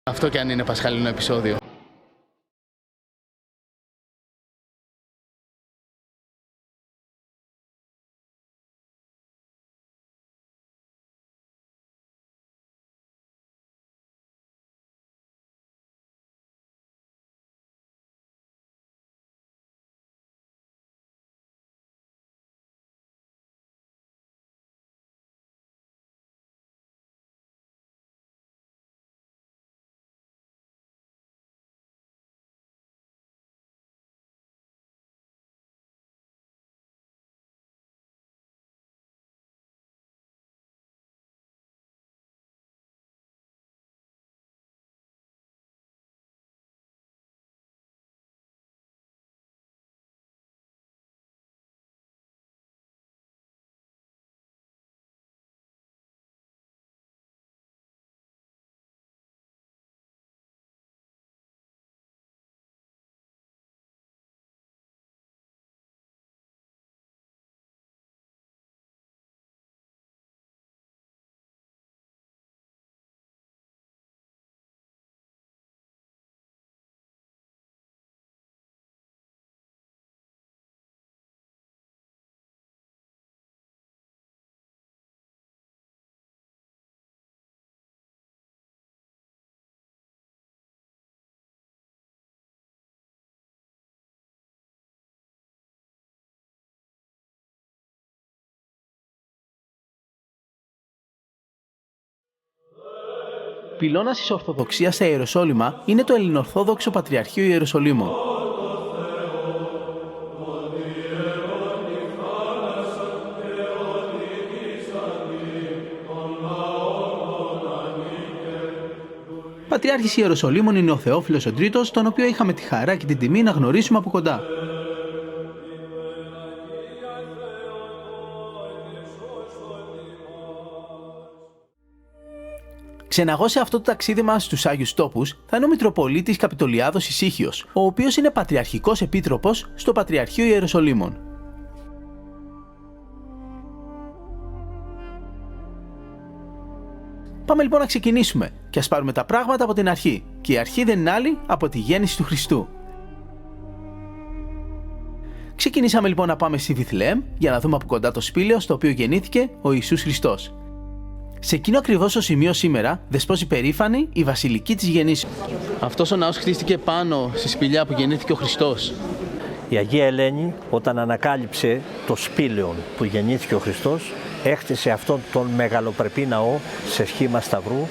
Αυτό κι αν είναι πασχαλινό επεισόδιο. Πυλώνας της Ορθοδοξίας στα Ιεροσόλυμα είναι το Ελληνοορθόδοξο Πατριαρχείο Ιεροσολύμων. Πατριάρχης Ιεροσολύμων είναι ο Θεόφιλος ο Τρίτος, τον οποίο είχαμε τη χαρά και την τιμή να γνωρίσουμε από κοντά. Ξεναγώ σε αυτό το ταξίδι μας στους Άγιους Τόπους θα είναι ο Μητροπολίτης Καπιτολιάδος Ησύχιος, ο οποίος είναι Πατριαρχικός Επίτροπος στο Πατριαρχείο Ιεροσολύμων. Πάμε λοιπόν να ξεκινήσουμε και ας πάρουμε τα πράγματα από την αρχή. Και η αρχή δεν είναι άλλη από τη γέννηση του Χριστού. Ξεκινήσαμε λοιπόν να πάμε στη Βιθλεέμ για να δούμε από κοντά το σπήλαιο στο οποίο γεννήθηκε ο Ιησούς Χριστός. Σε εκείνο ακριβώς το σημείο σήμερα δεσπόζει περήφανη η βασιλική της γεννήσεως. Αυτός ο ναός χτίστηκε πάνω στη σπηλιά που γεννήθηκε ο Χριστός. Η Αγία Ελένη, όταν ανακάλυψε το σπήλαιο που γεννήθηκε ο Χριστός, έχτισε αυτόν τον μεγαλοπρεπή ναό σε σχήμα σταυρού,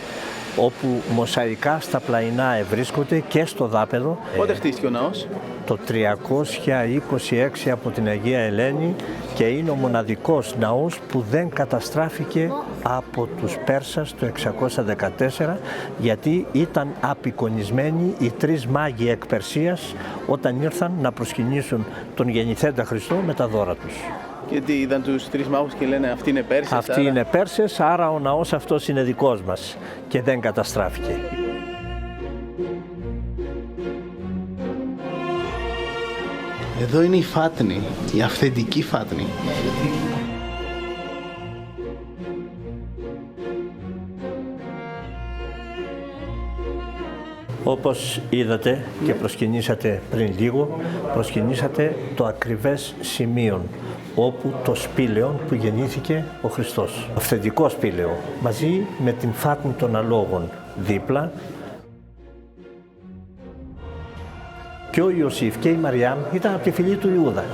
όπου μοσαϊκά στα πλαϊνά ευρίσκονται και στο δάπεδο. Πότε χτίστηκε ο ναός? Το 326 από την Αγία Ελένη και είναι ο μοναδικός ναός που δεν καταστράφηκε από τους Πέρσας το 614, γιατί ήταν απεικονισμένοι οι τρεις μάγοι εκ Περσίας όταν ήρθαν να προσκυνήσουν τον γεννηθέντα Χριστό με τα δώρα τους. Γιατί είδαν τους τρεις μάγους και λένε αυτοί είναι Πέρσες. Αυτοί είναι Πέρσες, άρα ο ναός αυτός είναι δικός μας και δεν καταστράφηκε. Εδώ είναι η φάτνη, η αυθεντική φάτνη. Όπως είδατε και προσκυνήσατε πριν λίγο, προσκυνήσατε το ακριβές σημείο όπου το σπήλαιο που γεννήθηκε ο Χριστός. Αυθεντικό σπήλαιο, μαζί με την φάτνη των αλόγων δίπλα. Και ο Ιωσήφ και η Μαριάμ ήταν από τη φυλή του Ιούδα.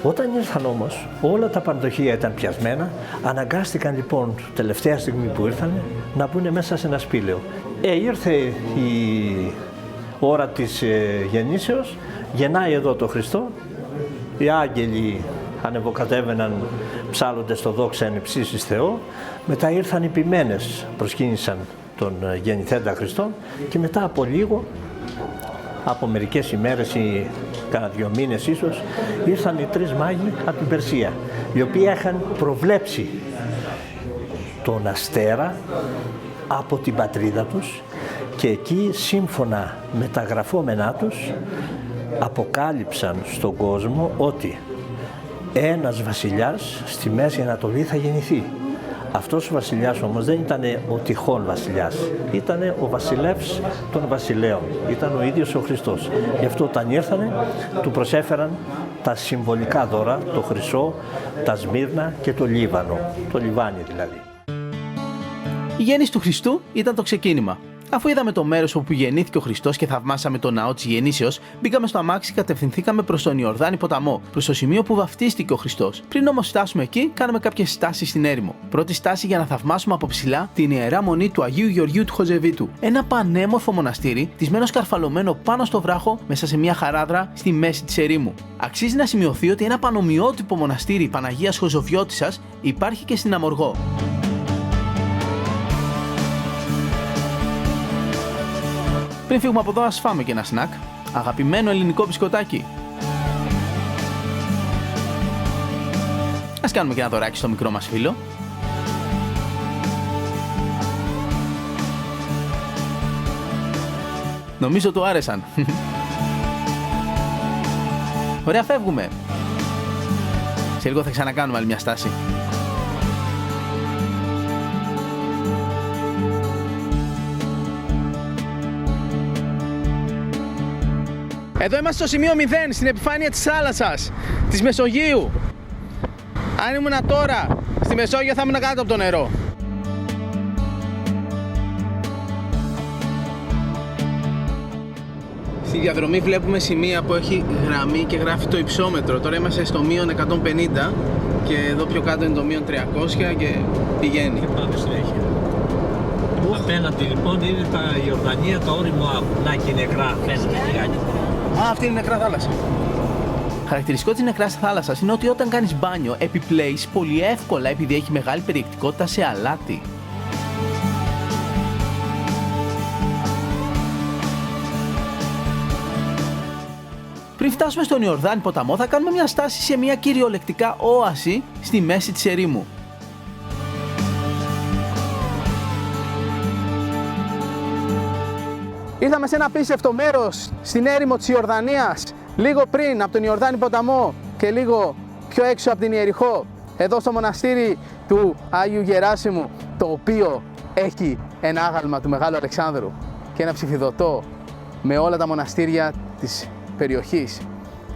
Όταν ήρθαν όμως, όλα τα πανδοχεία ήταν πιασμένα, αναγκάστηκαν λοιπόν τελευταία στιγμή που ήρθαν να μπουν μέσα σε ένα σπήλαιο. Ήρθε η ώρα της γεννήσεως, γεννάει εδώ το Χριστό, οι άγγελοι ανεβοκατέβαιναν ψάλλοντες το δόξα εν υψίσεις Θεό, μετά ήρθαν οι ποιμένες, προσκύνησαν τον γεννηθέντα Χριστό και μετά από λίγο, από μερικές ημέρες ή κάνα 2 μήνες ίσως, ήρθαν οι τρεις μάγοι από την Περσία, οι οποίοι είχαν προβλέψει τον αστέρα από την πατρίδα τους και εκεί σύμφωνα με τα γραφόμενά τους αποκάλυψαν στον κόσμο ότι ένας βασιλιάς στη Μέση Ανατολή θα γεννηθεί. Αυτός ο βασιλιάς όμως δεν ήταν ο τυχόν βασιλιάς, ήταν ο βασιλεύς των βασιλέων, ήταν ο ίδιος ο Χριστός. Γι' αυτό όταν ήρθανε του προσέφεραν τα συμβολικά δώρα, το χρυσό, τα Σμύρνα και το Λίβανο, το λιβάνι δηλαδή. Η γέννηση του Χριστού ήταν το ξεκίνημα. Αφού είδαμε το μέρος όπου γεννήθηκε ο Χριστός και θαυμάσαμε το ναό της γεννήσεως, μπήκαμε στο αμάξι και κατευθυνθήκαμε προς τον Ιορδάνη ποταμό, προς το σημείο που βαφτίστηκε ο Χριστός. Πριν όμως φτάσουμε εκεί, κάναμε κάποιες στάσεις στην έρημο. Πρώτη στάση για να θαυμάσουμε από ψηλά την ιερά μονή του Αγίου Γεωργίου του Χοζεβίτου. Ένα πανέμορφο μοναστήρι, τισμένο σκαρφαλωμένο πάνω στο βράχο, μέσα σε μια χαράδρα στη μέση της ερήμου. Αξίζει να σημειωθεί ότι ένα πανομοιότυπο μοναστήρι Παναγίας Χοζοβιώτισσας υπάρχει και στην Αμοργό. Πριν φύγουμε από εδώ, ας φάμε και ένα σνακ. Αγαπημένο ελληνικό μπισκοτάκι. Ας κάνουμε και ένα δωράκι στο μικρό μας φίλο. Νομίζω του άρεσαν. Ωραία, φεύγουμε. Σε λίγο θα ξανακάνουμε άλλη μια στάση. Εδώ είμαστε στο σημείο 0, στην επιφάνεια της θάλασσας, της Μεσογείου. Αν ήμουν τώρα στη Μεσόγειο θα ήμουν κάτω από το νερό. Στη διαδρομή βλέπουμε σημεία που έχει γραμμή και γράφει το υψόμετρο. Τώρα είμαστε στο μείον 150 και εδώ πιο κάτω είναι το μείον 300 και πηγαίνει. Και πάμε συνέχεια. Απέναντι λοιπόν είναι τα Ιορδανία, το όριμο avoυνάκι νεκρά, φαίνεται λιγάκι. Α, αυτή είναι η νεκρά θάλασσα. Χαρακτηριστικό της νεκράς θάλασσας είναι ότι όταν κάνεις μπάνιο επιπλέεις πολύ εύκολα επειδή έχει μεγάλη περιεκτικότητα σε αλάτι. Πριν φτάσουμε στον Ιορδάνη ποταμό θα κάνουμε μια στάση σε μια κυριολεκτικά όαση στη μέση της ερήμου. Ήρθαμε σε ένα απίστευτο μέρος στην έρημο της Ιορδανίας, λίγο πριν από τον Ιορδάνη ποταμό και λίγο πιο έξω από την Ιεριχώ, εδώ στο μοναστήρι του Άγιου Γεράσιμου, το οποίο έχει ένα άγαλμα του Μεγάλου Αλεξάνδρου και ένα ψηφιδωτό με όλα τα μοναστήρια της περιοχής.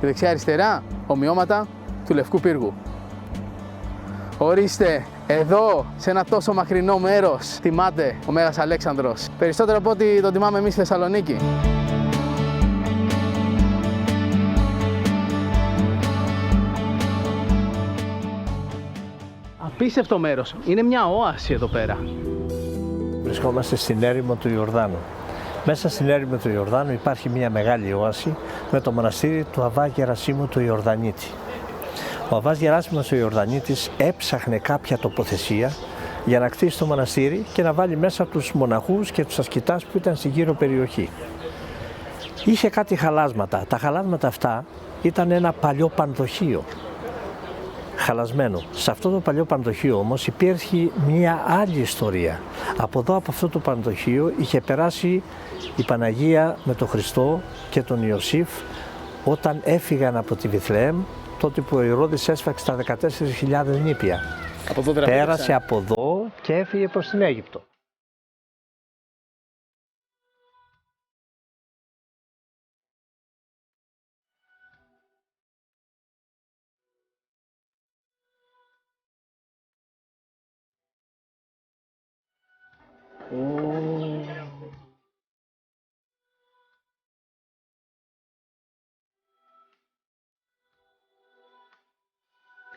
Και δεξιά-αριστερά ομοιώματα του Λευκού Πύργου. Ορίστε, εδώ, σε ένα τόσο μακρινό μέρος, τιμάται ο Μέγας Αλέξανδρος. Περισσότερο από ό,τι τον τιμάμε εμείς στη Θεσσαλονίκη. Απίστευτο μέρος. Είναι μια όαση εδώ πέρα. Βρισκόμαστε στην έρημο του Ιορδάνου. Μέσα στην έρημο του Ιορδάνου υπάρχει μια μεγάλη όαση με το μοναστήρι του Αββά Γερασίμου του Ιορδανίτη. Ο Αββάς Γεράσιμος ο Ιορδανίτης έψαχνε κάποια τοποθεσία για να κτίσει το μοναστήρι και να βάλει μέσα τους μοναχούς και τους ασκητάς που ήταν στη γύρω περιοχή. Είχε κάτι χαλάσματα. Τα χαλάσματα αυτά ήταν ένα παλιό πανδοχείο, χαλασμένο. Σε αυτό το παλιό πανδοχείο όμως υπήρχε μια άλλη ιστορία. Από εδώ, από αυτό το πανδοχείο, είχε περάσει η Παναγία με τον Χριστό και τον Ιωσήφ όταν έφυγαν από τη Βιθλεέμ, τότε που ο Ηρώδης έσφαξε τα 14.000 νήπια. Πέρασε από εδώ και έφυγε προς την Αίγυπτο.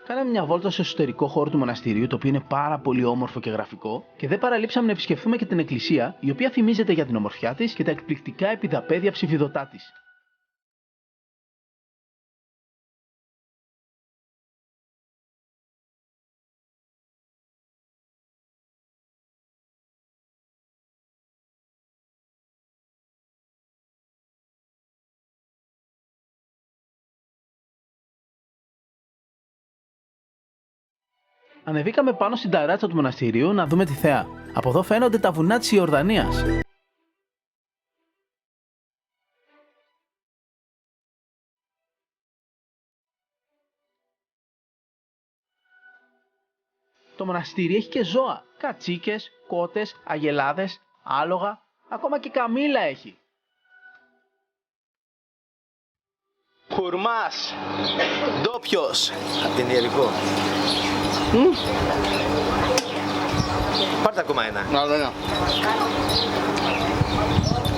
Κάναμε μια βόλτα στο εσωτερικό χώρο του μοναστηρίου, το οποίο είναι πάρα πολύ όμορφο και γραφικό, και δεν παραλείψαμε να επισκεφθούμε και την εκκλησία, η οποία φημίζεται για την ομορφιά της και τα εκπληκτικά επιδαπέδια ψηφιδωτά της. Ανεβήκαμε πάνω στην ταράτσα του μοναστηρίου να δούμε τη θέα. Από εδώ φαίνονται τα βουνά της Ιορδανίας. Το μοναστήρι έχει και ζώα. Κατσίκες, κότες, αγελάδες, άλογα, ακόμα και καμήλα έχει. Χουρμάς, ντόπιος. Από την Ιερικό. Πάρτε ακόμα ένα. Άλλο ένα.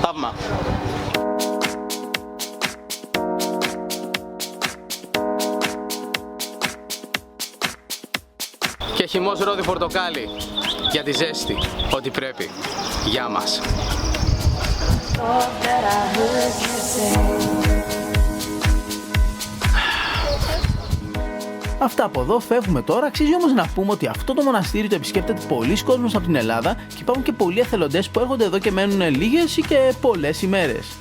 Θαύμα. Και χυμός ρόδι πορτοκάλι. Για τη ζέστη. Ό,τι πρέπει. Γεια μας. Αυτά από εδώ, φεύγουμε τώρα. Αξίζει όμως να πούμε ότι αυτό το μοναστήρι το επισκέπτεται πολλοί κόσμος από την Ελλάδα και υπάρχουν και πολλοί εθελοντές που έρχονται εδώ και μένουν λίγες ή και πολλές ημέρες.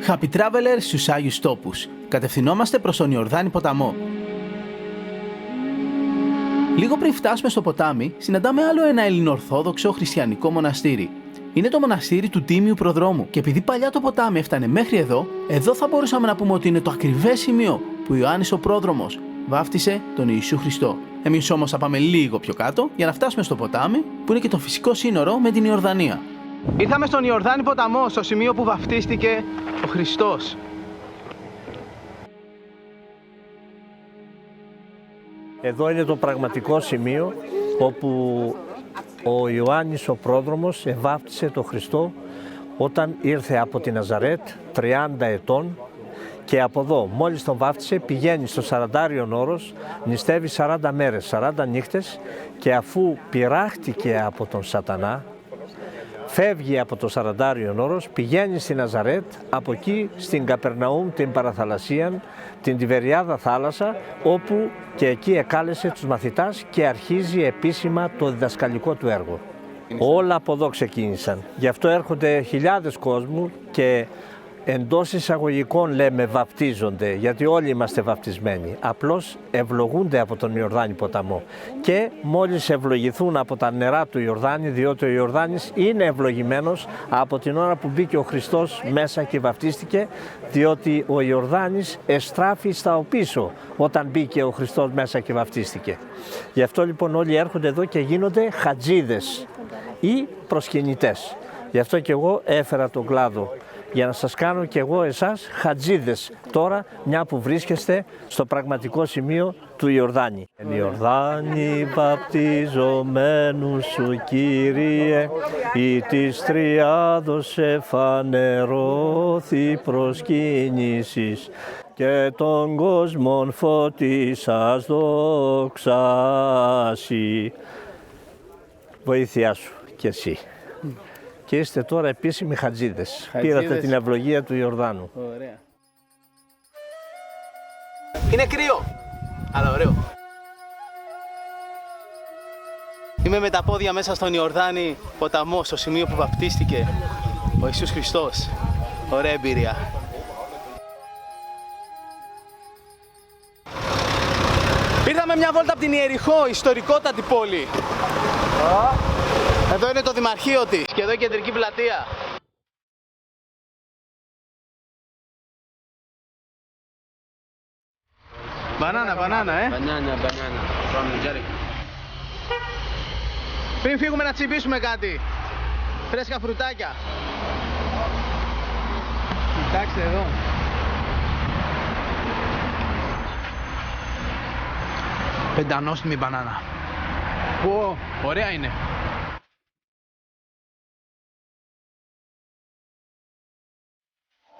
Happy Traveler στους Άγιους Τόπους. Κατευθυνόμαστε προς τον Ιορδάνη ποταμό. Λίγο πριν φτάσουμε στο ποτάμι, συναντάμε άλλο ένα ελληνοορθόδοξο χριστιανικό μοναστήρι. Είναι το μοναστήρι του Τίμιου Προδρόμου και επειδή παλιά το ποτάμι έφτανε μέχρι εδώ θα μπορούσαμε να πούμε ότι είναι το ακριβές σημείο που ο Ιωάννης ο Πρόδρομος βάφτισε τον Ιησού Χριστό. Εμείς όμως θα πάμε λίγο πιο κάτω για να φτάσουμε στο ποτάμι που είναι και το φυσικό σύνορο με την Ιορδανία. Ήρθαμε στον Ιορδάνη ποταμό, στο σημείο που βαφτίστηκε ο Χριστός. Εδώ είναι το πραγματικό σημείο όπου ο Ιωάννης ο Πρόδρομος ευάφτισε τον Χριστό όταν ήρθε από τη Ναζαρέτ 30 ετών και από εδώ μόλις τον βάφτισε πηγαίνει στο 40άριον όρος, νηστεύει 40 μέρες, 40 νύχτες και αφού πειράχτηκε από τον Σατανά φεύγει από το 40άριον όρος, πηγαίνει στη Ναζαρέτ, από εκεί στην Καπερναούμ, την Παραθαλασσίαν, την Τιβεριάδα θάλασσα, όπου και εκεί εκάλεσε τους μαθητάς και αρχίζει επίσημα το διδασκαλικό του έργο. Όλα από εδώ ξεκίνησαν. Γι' αυτό έρχονται χιλιάδες κόσμου και εντός εισαγωγικών λέμε βαπτίζονται, γιατί όλοι είμαστε βαπτισμένοι. Απλώς ευλογούνται από τον Ιορδάνη ποταμό και μόλις ευλογηθούν από τα νερά του Ιορδάνη, διότι ο Ιορδάνης είναι ευλογημένος από την ώρα που μπήκε ο Χριστός μέσα και βαπτίστηκε, διότι ο Ιορδάνης εστράφη στα οπίσω όταν μπήκε ο Χριστός μέσα και βαπτίστηκε. Γι' αυτό λοιπόν όλοι έρχονται εδώ και γίνονται χατζίδες ή προσκυνητές. Γι' αυτό και εγώ έφερα τον κλάδο για να σας κάνω και εγώ εσάς χατζίδες τώρα, μια που βρίσκεστε στο πραγματικό σημείο του Ιορδάνη. Ιορδάνη βαπτιζομένου σου Κύριε, ή της Τριάδος εφανερώθη προσκύνησης και των κόσμων φωτίσας δόξαση. Βοήθειά σου κι εσύ. Και είστε τώρα επίσημοι χατζίδες. Πήρατε την ευλογία του Ιορδάνου. Ωραία. Είναι κρύο, αλλά ωραίο. Είμαι με τα πόδια μέσα στον Ιορδάνη ποταμό, στο σημείο που βαπτίστηκε ο Ιησούς Χριστός. Ωραία εμπειρία. Ήρθαμε μια βόλτα από την Ιεριχώ, ιστορικότατη πόλη. Εδώ είναι το δημαρχείο της και εδώ η κεντρική πλατεία. Μπανάνα. Μπανάνα. Πριν φύγουμε να τσιμπήσουμε κάτι. Φρέσκα φρουτάκια. Κοιτάξτε εδώ. Πεντανόστιμη μπανάνα. Πω, ωραία είναι.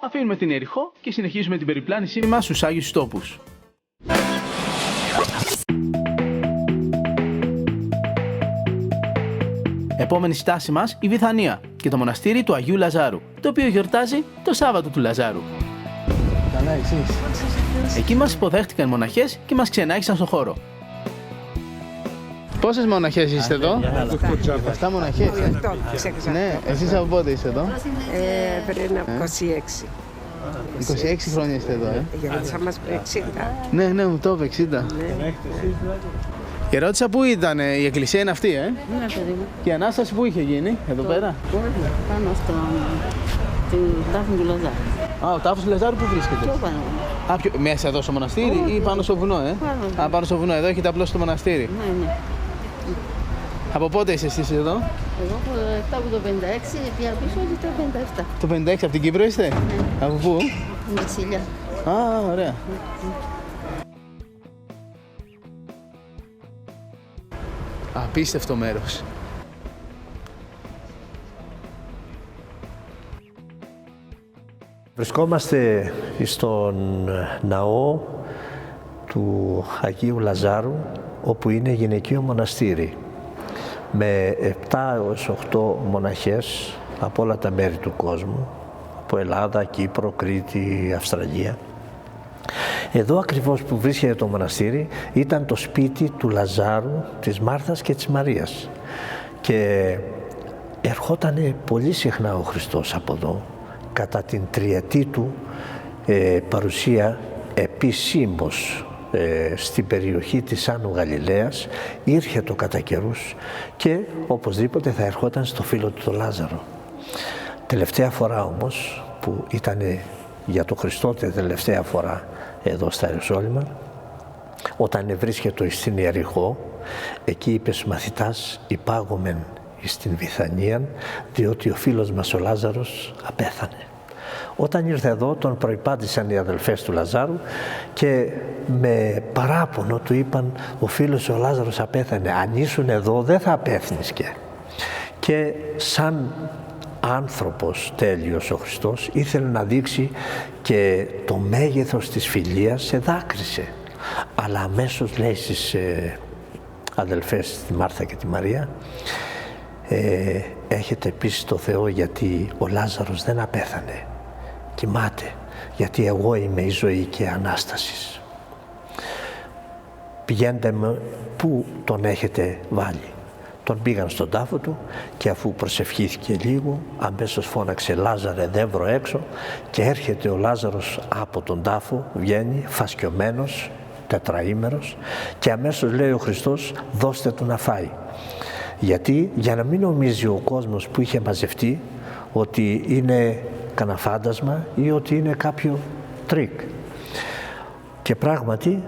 Αφήνουμε την Ιεριχώ και συνεχίζουμε την περιπλάνησή μας στους Άγιους Τόπους. Επόμενη στάση μας η Βηθανία και το μοναστήρι του Αγίου Λαζάρου, το οποίο γιορτάζει το Σάββατο του Λαζάρου. Καλά, εσείς. Εκεί μας υποδέχτηκαν μοναχές και μας ξενάγησαν στο χώρο. Πόσες μοναχές είστε εδώ? 7 μοναχές. Ναι, εσείς από πότε είστε εδώ? Πριν από 26. 26 χρόνια είστε εδώ, Γιατί θα μας πει 60. Ναι, μου το είπε 60. Η ερώτησα πού ήταν, η εκκλησία είναι αυτή, Ναι, παιδί μου. Και η Ανάσταση πού είχε γίνει, εδώ πέρα. Όχι, πάνω στην τάφη του Λαζάρου. Α, ο τάφος του Λαζάρου πού βρίσκεται. Πιο πάνω. Μέσα εδώ στο μοναστήρι ή πάνω στο βουνό, Πάνω. Πάνω στο βουνό, εδώ έχετε απλώς το μοναστήρι. Ναι. Από πότε είστε εσείς εδώ? Εγώ από το 56, πια πίσω το 57. Το 56, από την Κύπρο είστε? Ναι. Από πού? Μεσήλια. Α, ωραία. Απίστευτο μέρος. Βρισκόμαστε στον ναό του Αγίου Λαζάρου, όπου είναι γυναικείο μοναστήρι, με 7 έως 8 μοναχές από όλα τα μέρη του κόσμου, από Ελλάδα, Κύπρο, Κρήτη, Αυστραλία. Εδώ ακριβώς που βρίσκεται το μοναστήρι ήταν το σπίτι του Λαζάρου, της Μάρθας και της Μαρίας. Και ερχόταν πολύ συχνά ο Χριστός από εδώ, κατά την τριετή του παρουσία επισήμως στην περιοχή της Άνω Γαλιλαίας, ήρθε το κατά καιρούς και οπωσδήποτε θα ερχόταν στο φίλο του το Λάζαρο. Τελευταία φορά όμως που ήταν για το Χριστό τελευταία φορά εδώ στα Ιεροσόλυμα, όταν βρίσκεται στην Ιεριχώ, εκεί είπε στους μαθητάς, υπάγομεν στην Βηθανία, διότι ο φίλος μας ο Λάζαρος απέθανε. Όταν ήρθε εδώ, τον προϋπάντησαν οι αδελφές του Λαζάρου και με παράπονο του είπαν, ο φίλος ο Λάζαρος απέθανε, αν ήσουν εδώ δεν θα απέθνησκε. Και σαν άνθρωπος τέλειος ο Χριστός ήθελε να δείξει και το μέγεθος της φιλίας, σε δάκρυσε. Αλλά αμέσως λέει στις αδελφές τη Μάρθα και τη Μαρία, έχετε πει στο Θεό γιατί ο Λάζαρος δεν απέθανε, κοιμάται, γιατί εγώ είμαι η ζωή και η Ανάσταση. Πηγαίνετε με πού τον έχετε βάλει. Τον πήγαν στον τάφο του και αφού προσευχήθηκε λίγο, αμέσως φώναξε Λάζαρε δεύρο έξω και έρχεται ο Λάζαρος από τον τάφο, βγαίνει φασκιωμένος, τετραήμερος και αμέσως λέει ο Χριστός δώστε του να φάει. Γιατί για να μην νομίζει ο κόσμος που είχε μαζευτεί ότι είναι κανένα φάντασμα ή ότι είναι κάποιο τρίκ. Και πράγματι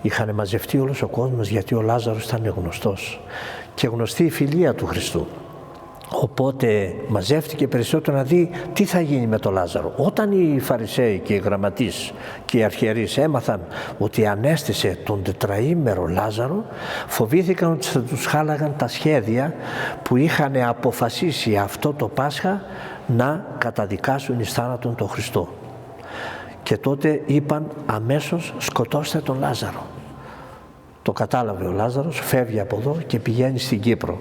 είχαν μαζευτεί όλος ο κόσμος γιατί ο Λάζαρος ήταν γνωστός και γνωστή η φιλία του Χριστού. Οπότε μαζεύτηκε περισσότερο να δει τι θα γίνει με τον Λάζαρο. Όταν οι Φαρισαίοι και οι γραμματείς και οι αρχιερείς έμαθαν ότι ανέστησε τον τετραήμερο Λάζαρο, φοβήθηκαν ότι θα τους χάλαγαν τα σχέδια που είχαν αποφασίσει αυτό το Πάσχα να καταδικάσουν εις θάνατον τον Χριστό. Και τότε είπαν αμέσως σκοτώστε τον Λάζαρο. Το κατάλαβε ο Λάζαρος, φεύγει από εδώ και πηγαίνει στην Κύπρο.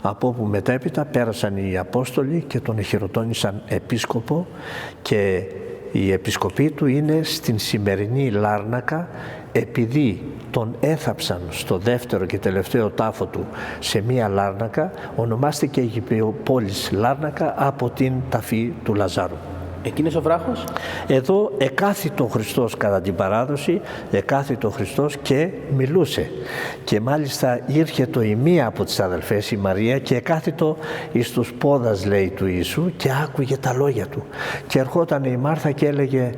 Από όπου μετέπειτα πέρασαν οι Απόστολοι και τον εχειροτώνησαν επίσκοπο και η επισκοπή του είναι στην σημερινή Λάρνακα, επειδή τον έθαψαν στο δεύτερο και τελευταίο τάφο του σε μία Λάρνακα, ονομάστηκε η πόλη Λάρνακα από την ταφή του Λαζάρου. Εκείνος ο βράχος. Εδώ εκάθιτο ο Χριστός κατά την παράδοση, εκάθιτο ο Χριστός και μιλούσε. Και μάλιστα ήρθε η μία από τις αδελφές, η Μαρία, και εκάθιτο εις τους πόδας, λέει, του Ιησού και άκουγε τα λόγια του. Και ερχόταν η Μάρθα και έλεγε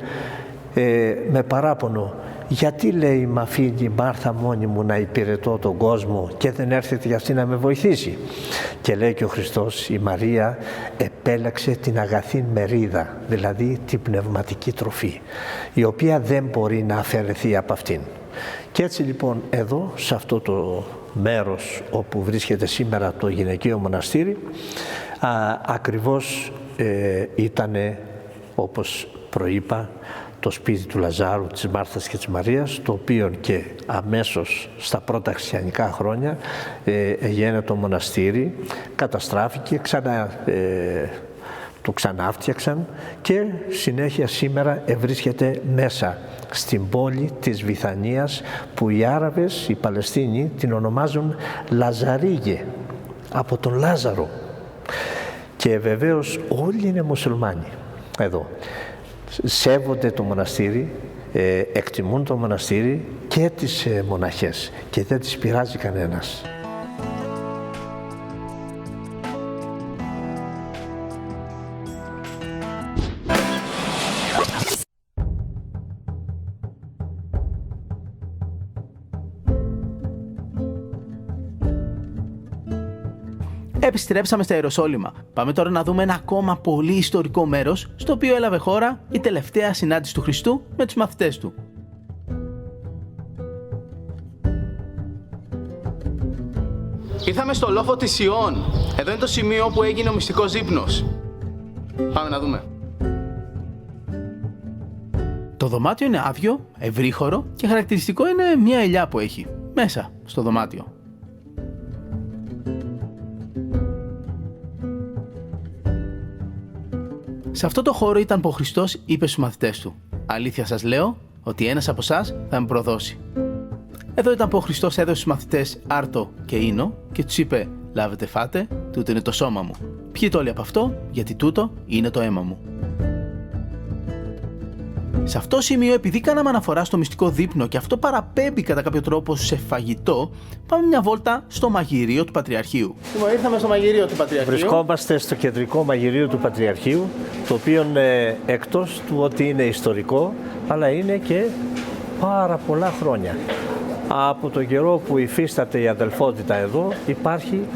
με παράπονο, γιατί, λέει, μ' αφήνει η Μάρθα μόνη μου να υπηρετώ τον κόσμο και δεν έρχεται για αυτή να με βοηθήσει. Και λέει και ο Χριστός, η Μαρία επέλεξε την αγαθή μερίδα, δηλαδή την πνευματική τροφή, η οποία δεν μπορεί να αφαιρεθεί από αυτήν. Και έτσι λοιπόν εδώ, σε αυτό το μέρος όπου βρίσκεται σήμερα το γυναικείο μοναστήρι, ακριβώς ήταν, όπως προείπα, το σπίτι του Λαζάρου, της Μάρθας και της Μαρίας, το οποίο και αμέσως στα πρώτα χριστιανικά χρόνια έγινε το μοναστήρι, καταστράφηκε, το ξανάφτιαξαν και συνέχεια σήμερα βρίσκεται μέσα στην πόλη της Βηθανίας, που οι Άραβες, οι Παλαιστίνοι, την ονομάζουν Λαζαρίγε, από τον Λάζαρο. Και βεβαίως όλοι είναι μουσουλμάνοι εδώ. Σέβονται το μοναστήρι, εκτιμούν το μοναστήρι και τις μοναχές και δεν τις πειράζει κανένας. Επιστρέψαμε στα Ιεροσόλυμα. Πάμε τώρα να δούμε ένα ακόμα πολύ ιστορικό μέρος, στο οποίο έλαβε χώρα η τελευταία συνάντηση του Χριστού με τους μαθητές του. Ήρθαμε στο λόφο της Ιών. Εδώ είναι το σημείο που έγινε ο μυστικός ύπνος. Πάμε να δούμε. Το δωμάτιο είναι άδειο, ευρύχωρο και χαρακτηριστικό είναι μια ελιά που έχει μέσα στο δωμάτιο. Σε αυτό το χώρο ήταν που ο Χριστός είπε στους μαθητές του: «Αλήθεια σας λέω ότι ένας από εσάς θα με προδώσει». Εδώ ήταν που ο Χριστός έδωσε στους μαθητές άρτο και ίνο και τους είπε: «Λάβετε φάτε, τούτο είναι το σώμα μου. Πιείτε όλοι από αυτό, γιατί τούτο είναι το αίμα μου». Σε αυτό το σημείο, επειδή κάναμε αναφορά στο μυστικό δείπνο και αυτό παραπέμπει κατά κάποιο τρόπο σε φαγητό, πάμε μια βόλτα στο μαγειρίο του Πατριαρχείου. Λοιπόν, ήρθαμε στο μαγειρίο του Πατριαρχείου. Βρισκόμαστε στο κεντρικό μαγειρίο του Πατριαρχείου, το οποίο εκτός του ότι είναι ιστορικό, αλλά είναι και πάρα πολλά χρόνια. Από τον καιρό που υφίσταται η αδελφότητα εδώ, υπάρχει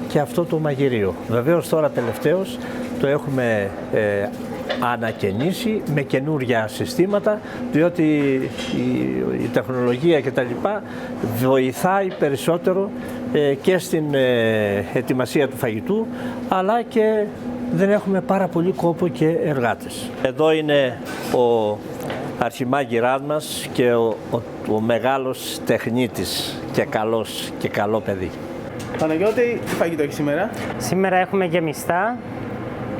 και αυτό το μαγειρίο. Βεβαίως τώρα τελευταίως το έχουμε ανακαινήσει με καινούρια συστήματα, διότι η τεχνολογία και τα λοιπά βοηθάει περισσότερο και στην ετοιμασία του φαγητού, αλλά και δεν έχουμε πάρα πολύ κόπο και εργάτες. Εδώ είναι ο αρχιμάγειράς μας και ο μεγάλος τεχνίτης και καλό παιδί. Παναγιώτη, τι φαγητό έχει σήμερα? Σήμερα έχουμε γεμιστά,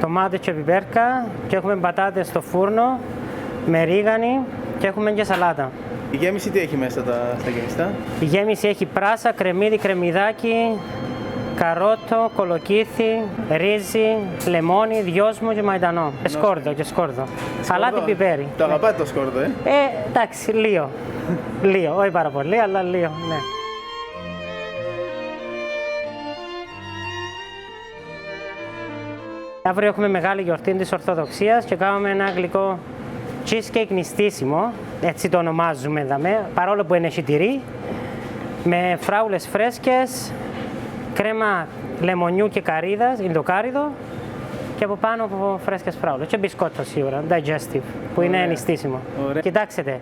ντομάτες και πιπέρκα και έχουμε μπατάτες στο φούρνο με ρίγανη και έχουμε και σαλάτα. Η γέμιση τι έχει μέσα στα γεμιστά? Η γέμιση έχει πράσα, κρεμμύδι, κρεμμυδάκι, καρότο, κολοκύθι, ρύζι, λεμόνι, δυόσμο και μαϊντανό. Και σκόρδο. Αλάτι πιπέρι. Το αγαπάτε το σκόρδο, εντάξει, λίγο. Λίγο, όχι πάρα πολύ, αλλά λίγο, ναι. Αύριο έχουμε μεγάλη γιορτή της Ορθοδοξίας και κάνουμε ένα γλυκό cheesecake νηστίσιμο, έτσι το ονομάζουμε δαμέ, παρόλο που είναι τυρί, με φράουλες φρέσκες, κρέμα λεμονιού και καρύδας, ιντοκάρυδο και από πάνω από φρέσκες φράουλες και μπισκότο σίγουρα, digestive, που είναι νηστίσιμο. Κοιτάξτε,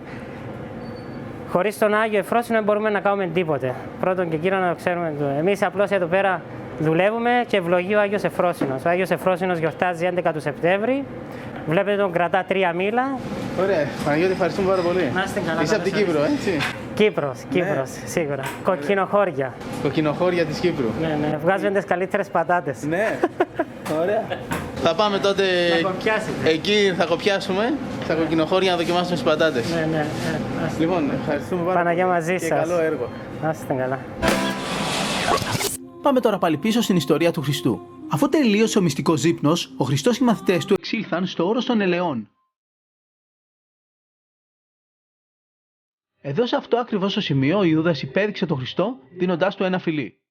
χωρίς τον Άγιο Εφρόσυνο δεν μπορούμε να κάνουμε τίποτε. Πρώτον και κύριο να το ξέρουμε. Εμείς απλώς εδώ πέρα δουλεύουμε και ευλογεί ο Άγιος Εφρόσυνος. Ο Άγιος Εφρόσυνος γιορτάζει 11 του Σεπτέμβρη. Βλέπετε τον κρατά 3 μήλα. Ωραία. Παναγιώτη, ευχαριστούμε πάρα πολύ. Να είστε καλά. Είσαι από την Κύπρο, έτσι? Κύπρος, σίγουρα. Κοκκινοχώρια. Κοκκινοχώρια της Κύπρου. Ναι. Βγάζουν τις καλύτερες πατάτες. Ναι. Ωραία. Θα πάμε τότε εκεί, θα κοπιάσουμε στα κοκκινοχώρια να δοκιμάσουμε τις πατάτες. Ναι. Λοιπόν, ευχαριστούμε πάρα πολύ. Παναγιά μαζί σας. Και καλό έργο. Να είστε καλά. Πάμε τώρα πάλι πίσω στην ιστορία του Χριστού. Αφού τελείωσε ο μυστικός ύπνος, ο Χριστός και οι μαθητές του εξήλθαν στο όρος των Ελαιών. Εδώ σε αυτό ακριβώς το σημείο ο Ιούδας υπέδειξε τον Χριστό δίνοντάς του ένα φιλί.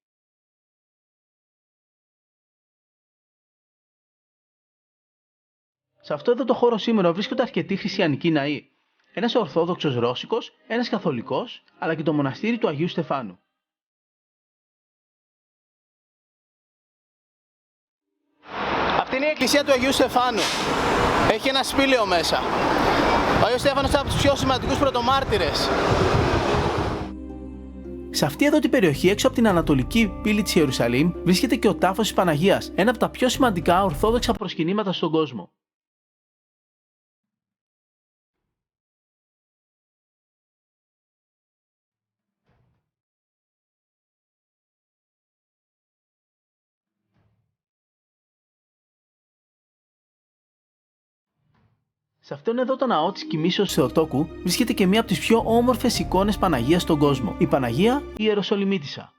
Σε αυτό εδώ το χώρο σήμερα βρίσκονται αρκετοί χριστιανικοί ναοί. Ένας Ορθόδοξος Ρώσικος, ένας Καθολικός, αλλά και το μοναστήρι του Αγίου Στεφάνου. Αυτή είναι η εκκλησία του Αγίου Στεφάνου. Έχει ένα σπήλαιο μέσα. Ο Άγιος Στέφανος ήταν από τους πιο σημαντικούς πρωτομάρτυρες. Σε αυτή εδώ την περιοχή, έξω από την ανατολική πύλη της Ιερουσαλήμ, βρίσκεται και ο τάφος της Παναγίας, ένα από τα πιο σημαντικά ορθόδοξα προσκυνήματα στον κόσμο. Σε αυτόν εδώ το ναό της Κοιμήσεως Θεοτόκου βρίσκεται και μία από τις πιο όμορφες εικόνες Παναγίας στον κόσμο, η Παναγία η Ιεροσολυμίτισσα.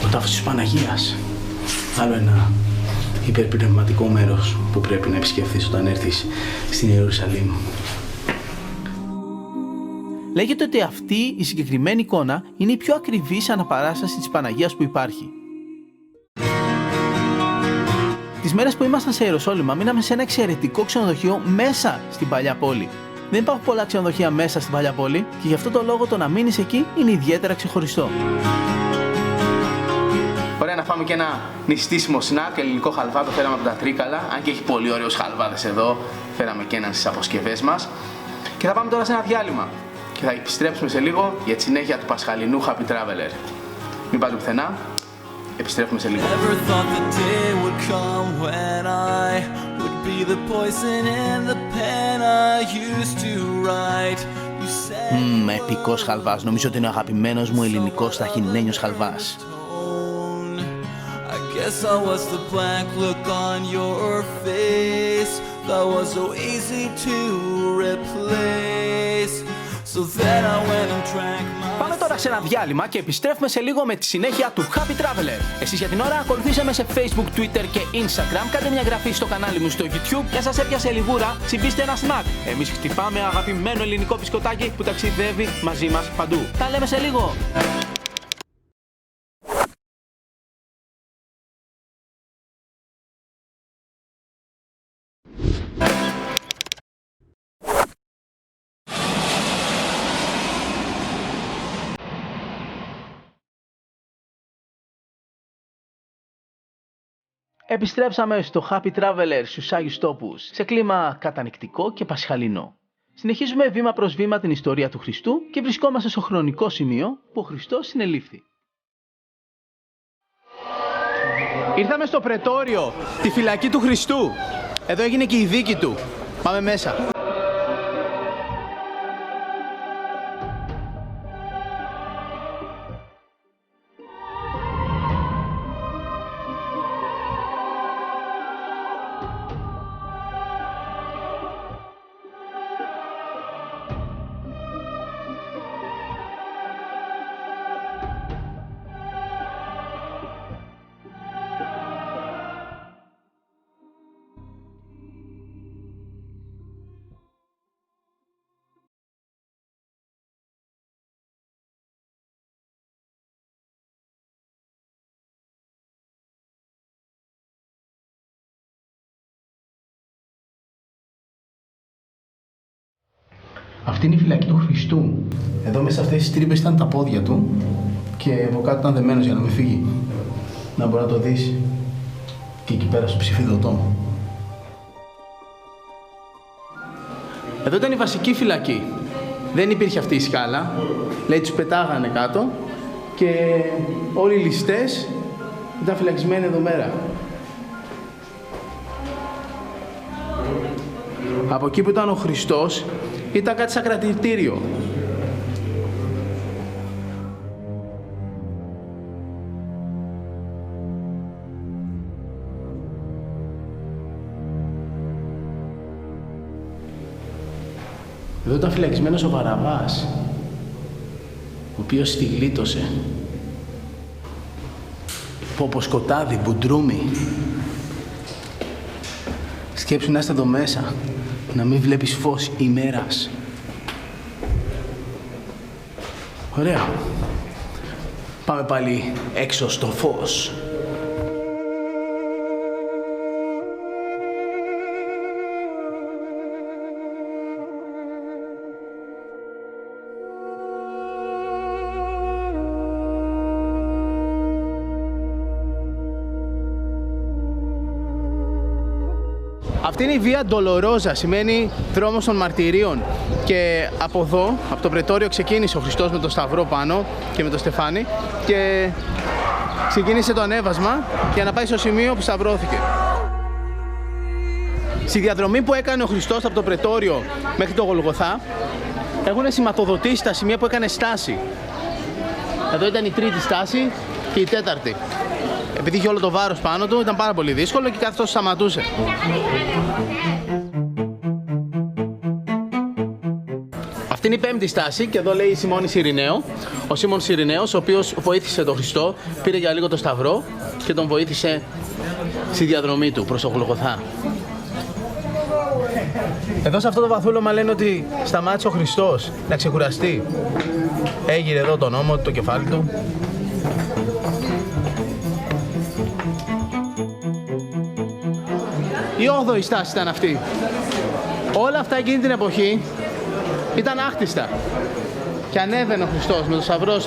Το τάφος της Παναγίας. Άλλο ένα υπερπνευματικό μέρος που πρέπει να επισκεφθείς όταν έρθεις στην Ιερουσαλήμ. Λέγεται ότι αυτή η συγκεκριμένη εικόνα είναι η πιο ακριβής αναπαράσταση της Παναγίας που υπάρχει. Τις μέρες που ήμασταν σε Ιεροσόλυμα, μείναμε σε ένα εξαιρετικό ξενοδοχείο μέσα στην παλιά πόλη. Δεν υπάρχουν πολλά ξενοδοχεία μέσα στην παλιά πόλη και γι' αυτό το λόγο το να μείνεις εκεί είναι ιδιαίτερα ξεχωριστό. Ωραία, να φάμε και ένα νηστίσιμο σνακ, ελληνικό χαλβά, το φέραμε από τα Τρίκαλα. Αν και έχει πολύ ωραίους χαλβάδες εδώ, φέραμε και έναν στις αποσκευές μας. Και θα πάμε τώρα σε ένα διάλειμμα. Και θα επιστρέψουμε σε λίγο για τη συνέχεια του πασχαλινού Happy Traveler. Μην πάτε πουθενά, επιστρέφουμε σε λίγο. Επικός χαλβάς. Νομίζω ότι είναι ο αγαπημένος μου ελληνικός ταχινένιος χαλβάς. Guess I was the blank look on your face that was so easy to replace. So then I went and drank my... Πάμε τώρα σε ένα διάλειμμα και επιστρέφουμε σε λίγο με τη συνέχεια του Happy Traveler. Εσείς για την ώρα ακολουθήστε με σε Facebook, Twitter και Instagram. Κάντε μια εγγραφή στο κανάλι μου στο YouTube και σας έπιασε λιγούρα, τσιμπήστε ένα snack. Εμείς χτυπάμε αγαπημένο ελληνικό μπισκοτάκι που ταξιδεύει μαζί μας παντού. Τα λέμε σε λίγο! Επιστρέψαμε στο Happy Traveler στους Άγιους Τόπους, σε κλίμα κατανυκτικό και πασχαλινό. Συνεχίζουμε βήμα προς βήμα την ιστορία του Χριστού και βρισκόμαστε στο χρονικό σημείο που ο Χριστός συνελήφθη. Ήρθαμε στο Πρετόριο, τη φυλακή του Χριστού. Εδώ έγινε και η δίκη του. Πάμε μέσα. Αυτή είναι η φυλακή του Χριστού. Εδώ μέσα αυτές τις τρύπες ήταν τα πόδια του και από κάτω ήταν δεμένος για να μην φύγει. Να μπορεί να το δεις και εκεί πέρα στο ψηφιδωτό. Εδώ ήταν η βασική φυλακή. Δεν υπήρχε αυτή η σκάλα. Λέει τους πετάγανε κάτω και όλοι οι ληστές ήταν φυλακισμένοι εδώ μέρα. Από εκεί που ήταν ο Χριστός ήταν κάτι σαν κρατητήριο. Εδώ ήταν φυλακισμένος ο Βαραβάς, ο οποίος τη γλίτωσε. Πόπο σκοτάδι, μπουντρούμι. Σκέψου να είστε εδώ μέσα, να μην βλέπεις φως ημέρας. Ωραία. Πάμε πάλι έξω στο φως. Αυτή είναι η Βία Ντολορόζα, σημαίνει δρόμος των μαρτυρίων. Και από εδώ, από το Πρετόριο, ξεκίνησε ο Χριστός με το σταυρό πάνω και με το στεφάνι και ξεκίνησε το ανέβασμα για να πάει στο σημείο που σταυρώθηκε. Στη διαδρομή που έκανε ο Χριστός από το Πρετόριο μέχρι το Γολγοθά έχουν σηματοδοτήσει τα σημεία που έκανε στάση. Εδώ ήταν η τρίτη στάση και η τέταρτη. Επειδή είχε όλο το βάρος πάνω του, ήταν πάρα πολύ δύσκολο και κάθε τόσο σταματούσε. Αυτή είναι η πέμπτη στάση και εδώ λέει Σιμώνης Ειρηναίου. Ο Σίμωνος Ειρηναίος, ο οποίος βοήθησε τον Χριστό, πήρε για λίγο το σταυρό και τον βοήθησε στη διαδρομή του προς το Γολγοθά. Εδώ σε αυτό το βαθούλωμα λένε ότι σταμάτησε ο Χριστός να ξεκουραστεί. Έγειρε εδώ τον ώμο, το κεφάλι του. Η 8η στάση ήταν αυτή. Όλα αυτά εκείνη την εποχή ήταν άχτιστα. Και ανέβαινε ο Χριστός με το σταυρό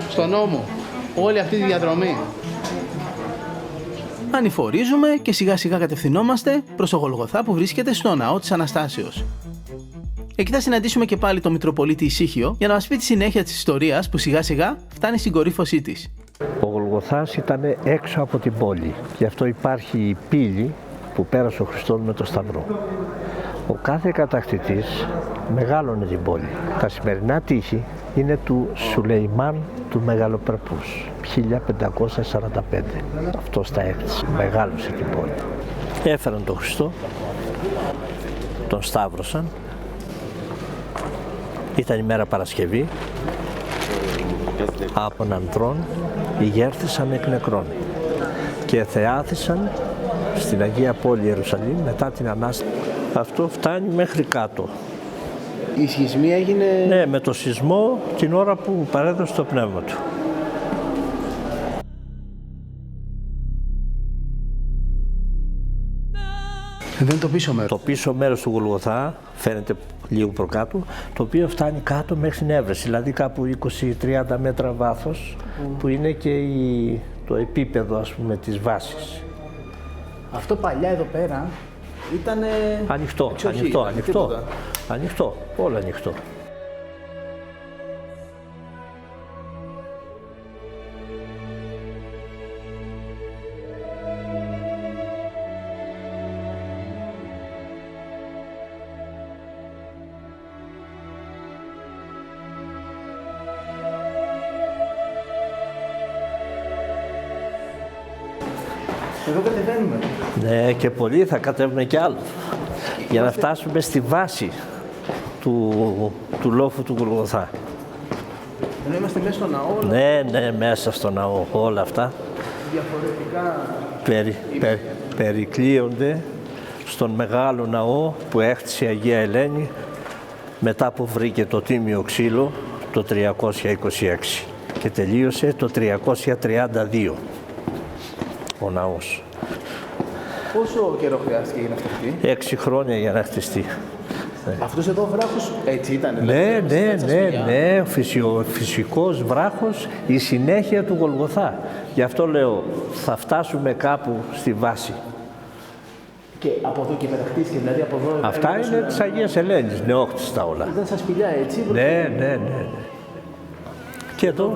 στον ώμο. Όλη αυτή τη διαδρομή. Ανηφορίζουμε και σιγά σιγά κατευθυνόμαστε προς το Γολγοθά που βρίσκεται στο ναό της Αναστάσεως. Εκεί θα συναντήσουμε και πάλι τον Μητροπολίτη Ησύχιο για να μας πει τη συνέχεια της ιστορίας που σιγά σιγά φτάνει στην κορύφωσή της. Ο Γολγοθάς ήταν έξω από την πόλη. Γι' αυτό υπάρχει η πύλη που πέρασε ο Χριστός με το σταυρό. Ο κάθε κατακτητής μεγάλωνε την πόλη. Τα σημερινά τείχη είναι του Σουλεϊμάν του Μεγαλοπρεπούς, 1545. Αυτός τα έκτισε, μεγάλωσε την πόλη. Έφεραν τον Χριστό, τον σταύρωσαν. Ήταν η μέρα Παρασκευή. Από ανδρών ηγέρθησαν εκ νεκρών και θεάθησαν στην Αγία Πόλη Ιερουσαλήμ μετά την Ανάσταση. Αυτό φτάνει μέχρι κάτω. Η σχισμή έγινε... Ναι, με το σεισμό την ώρα που παρέδωσε το πνεύμα του. Δεν είναι το πίσω μέρος. Το πίσω μέρος του Γολγοθά φαίνεται λίγο προκάτω, το οποίο φτάνει κάτω μέχρι την έβρεση, δηλαδή κάπου 20-30 μέτρα βάθος, που είναι και το επίπεδο, ας πούμε, της βάσης. Αυτό παλιά εδώ πέρα ήταν ανοιχτό, όλο ανοιχτό. Εδώ κατεβαίνουμε. Ναι, και πολλοί θα κατέβουν κι άλλο. Για να φτάσουμε στη βάση του λόφου του Γολγοθά. Ενώ είμαστε μέσα στο ναό. Ναι, μέσα στο ναό όλα αυτά. Διαφορετικά. Περικλείονται στον μεγάλο ναό που έχτισε η Αγία Ελένη μετά που βρήκε το τίμιο ξύλο το 326 και τελείωσε το 332 ο ναός. Πόσο καιρό χρειάστηκε για να φτιαχτεί? 6 χρόνια για να χτιστεί. Αυτός εδώ ο βράχος έτσι ήταν? Ναι, φυσικός βράχος, η συνέχεια του Γολγοθά. Γι' αυτό λέω, θα φτάσουμε κάπου στη βάση. Και από εδώ και πέρα χτίστηκε, δηλαδή από εδώ... Αυτά είναι της Αγίας Ελένης, νεόκτιστα όλα. Ήταν σαν σπηλιά, έτσι? Ναι. Και εδώ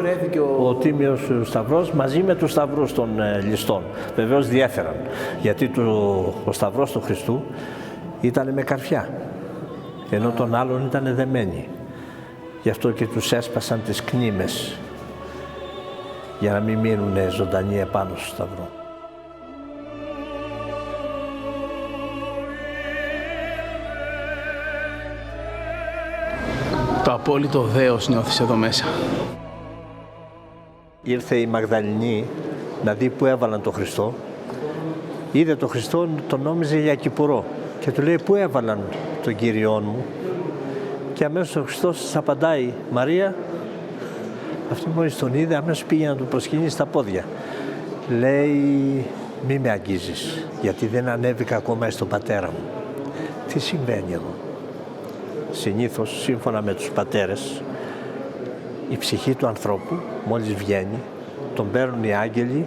ο Τίμιος Σταυρός μαζί με τους σταυρούς των ληστών. Βεβαίως διέφεραν, γιατί ο σταυρός του Χριστού ήταν με καρφιά, ενώ των άλλων ήταν δεμένοι. Γι' αυτό και τους έσπασαν τις κνήμες, για να μην μείνουν ζωντανοί επάνω στο σταυρό. Το απόλυτο δέος νιώθεις εδώ μέσα. Ήρθε η Μαγδαληνή να δει που έβαλαν τον Χριστό. Είδε τον Χριστό, τον νόμιζε για κυπουρό και του λέει πού έβαλαν τον Κύριόν μου. Και αμέσως ο Χριστός της απαντάει, Μαρία. Αυτή μόλις τον είδε αμέσως πήγε να του προσκυνήσει στα πόδια. Λέει μη με αγγίζεις γιατί δεν ανέβηκα ακόμα στον πατέρα μου. Τι συμβαίνει εδώ? Συνήθως σύμφωνα με τους πατέρες η ψυχή του ανθρώπου μόλις βγαίνει, τον παίρνουν οι άγγελοι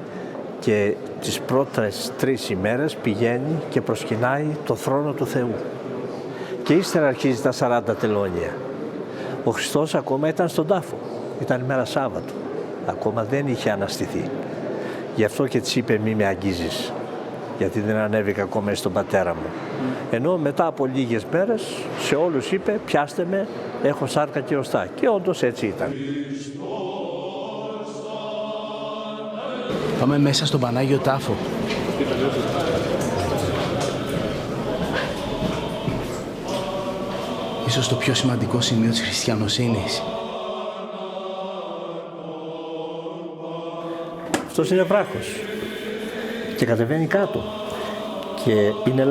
και τις πρώτες 3 ημέρες πηγαίνει και προσκυνάει το θρόνο του Θεού. Και ύστερα αρχίζει τα 40 τελώνια. Ο Χριστός ακόμα ήταν στον τάφο, ήταν μέρα Σάββατο, ακόμα δεν είχε αναστηθεί. Γι' αυτό και της είπε μη με αγγίζεις, γιατί δεν ανέβηκα ακόμα στον πατέρα μου. Ενώ μετά από λίγες μέρες σε όλους είπε πιάστε με, έχω σάρκα και οστά. Και όντως έτσι ήταν. Πάμε μέσα στον Πανάγιο Τάφο. ίσως το πιο σημαντικό σημείο της χριστιανοσύνης. Αυτός είναι βράχος και κατεβαίνει κάτω και είναι